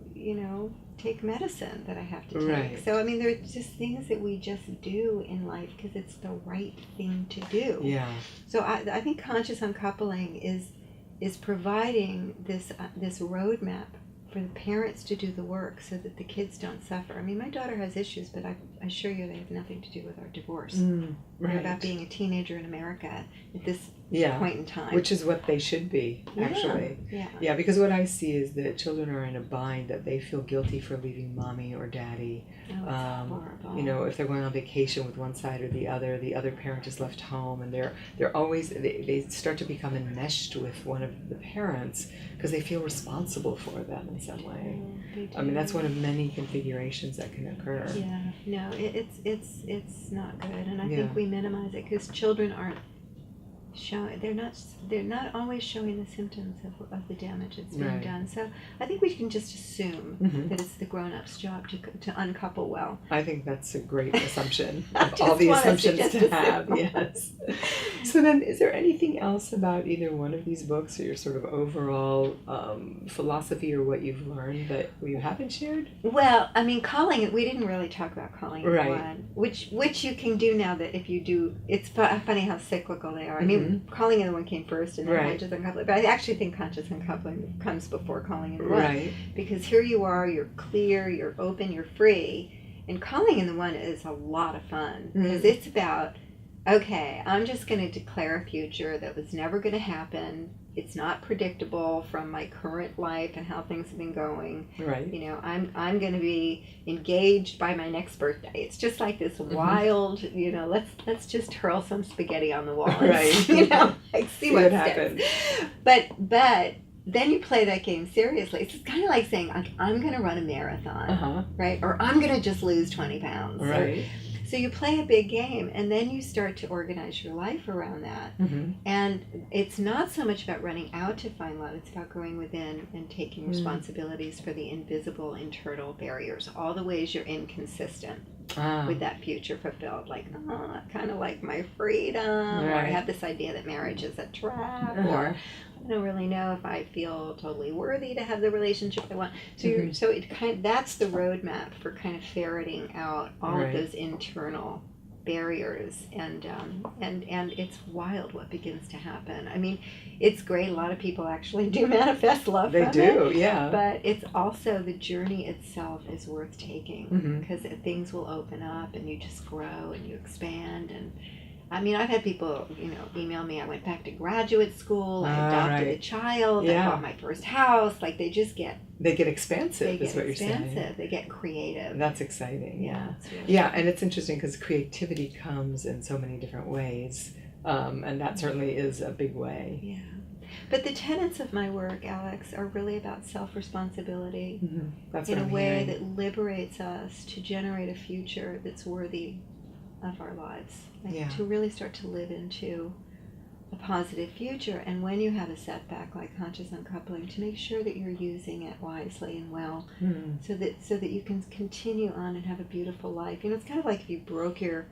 take medicine that I have to take. Right. So, I mean, there are just things that we just do in life because it's the right thing to do. Yeah. So I think conscious uncoupling is providing this roadmap for the parents to do the work so that the kids don't suffer. I mean, my daughter has issues, but I assure you they have nothing to do with our divorce. Right. They're about being a teenager in America at this point in time. Which is what they should be, actually. Yeah, because what I see is that children are in a bind that they feel guilty for leaving mommy or daddy. Oh, it's horrible. You know, if they're going on vacation with one side or the other parent is left home, and they're always, they start to become enmeshed with one of the parents because they feel responsible for them in some way. I mean, that's one of many configurations that can occur. Yeah, no, it's not good, and I think we minimize it because children aren't showing. They're not always showing the symptoms of the damage that's being done. So I think we can just assume that it's the grown-up's job to uncouple well. I think that's a great assumption. All the assumptions to have. Yes. So then, is there anything else about either one of these books or your sort of overall philosophy or what you've learned that you haven't shared? Well, I mean, calling. We didn't really talk about calling in one, which you can do now that if you do. It's funny how cyclical they are. I mean, calling in one came first, and then conscious uncoupling. But I actually think conscious uncoupling comes before calling in one, because here you are, you're clear, you're open, you're free, and calling in the one is a lot of fun because it's about, okay, I'm just going to declare a future that was never going to happen. It's not predictable from my current life and how things have been going. Right. You know, I'm going to be engaged by my next birthday. It's just like this wild, you know, let's just hurl some spaghetti on the wall. And, you know, like see what happens. But then you play that game seriously. It's kind of like saying, like, I'm going to run a marathon, right? Or I'm going to just lose 20 pounds. Right. So you play a big game, and then you start to organize your life around that. And it's not so much about running out to find love. It's about going within and taking responsibilities for the invisible internal barriers, all the ways you're inconsistent with that future fulfilled. Like, I kind of like my freedom, or I have this idea that marriage is a trap, or I don't really know if I feel totally worthy to have the relationship I want. So that's the roadmap for kind of ferreting out all of those internal barriers, and it's wild what begins to happen. I mean, it's great. A lot of people actually do manifest love. They do, but it's also the journey itself is worth taking because things will open up, and you just grow and you expand. And I mean, I've had people, you know, email me. I went back to graduate school. I adopted a child. I bought my first house. Like, they just get... They get expansive, is what you're saying. They get creative. That's exciting, really and it's interesting because creativity comes in so many different ways. And that certainly is a big way. Yeah. But the tenets of my work, Alex, are really about self-responsibility in a way that liberates us to generate a future that's worthy of our lives, to really start to live into a positive future. And when you have a setback like conscious uncoupling, to make sure that you're using it wisely and well, so that you can continue on and have a beautiful life. You know, it's kind of like if you broke your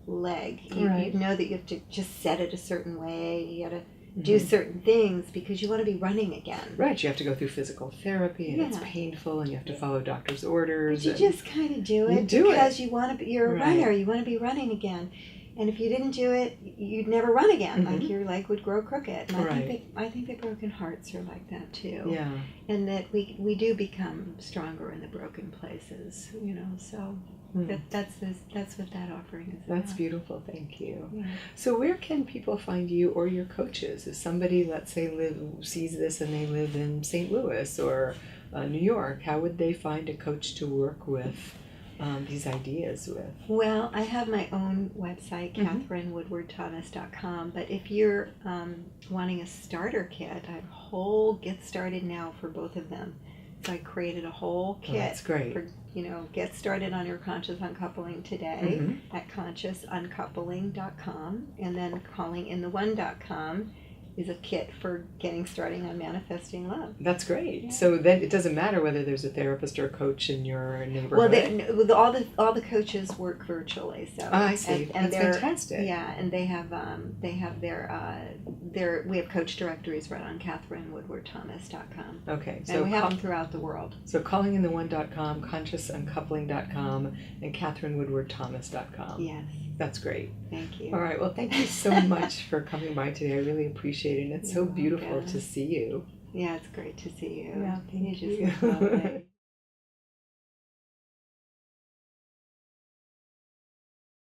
leg, you know that you have to just set it a certain way. You got to do certain things because you want to be running again. Right, you have to go through physical therapy, and it's painful, and you have to follow doctor's orders. But you just kind of do it because you want to. You're a runner. You want to be running again, and if you didn't do it, you'd never run again. Like your leg would grow crooked. And I think that broken hearts are like that too. Yeah, and that we do become stronger in the broken places. You know, so. That's what that offering is about. That's beautiful, thank you. Yeah. So where can people find you or your coaches? If somebody, let's say, sees this and they live in St. Louis or New York, how would they find a coach to work with these ideas with? Well, I have my own website, KatherineWoodwardThomas.com, but if you're wanting a starter kit, I have a whole Get Started Now for both of them. So I created a whole kit. That's great. For, get started on your conscious uncoupling today at consciousuncoupling.com, and then callingintheone.com. is a kit for getting starting on manifesting love. That's great. Yeah. So then it doesn't matter whether there's a therapist or a coach in your neighborhood. Well, all the coaches work virtually. So I see. and That's they're fantastic. yeah, and they have their we have coach directories right on KatherineWoodwardThomas.com. Okay. And So we have them throughout the world. So callingintheone.com, consciousuncoupling.com, and KatherineWoodwardThomas.com. Yes. That's great. Thank you. All right. Well, thank you so much for coming by today. I really appreciate it. And it's so You're beautiful welcome. to see you. Yeah, it's great to see you. Yeah, thank You just you. look lovely.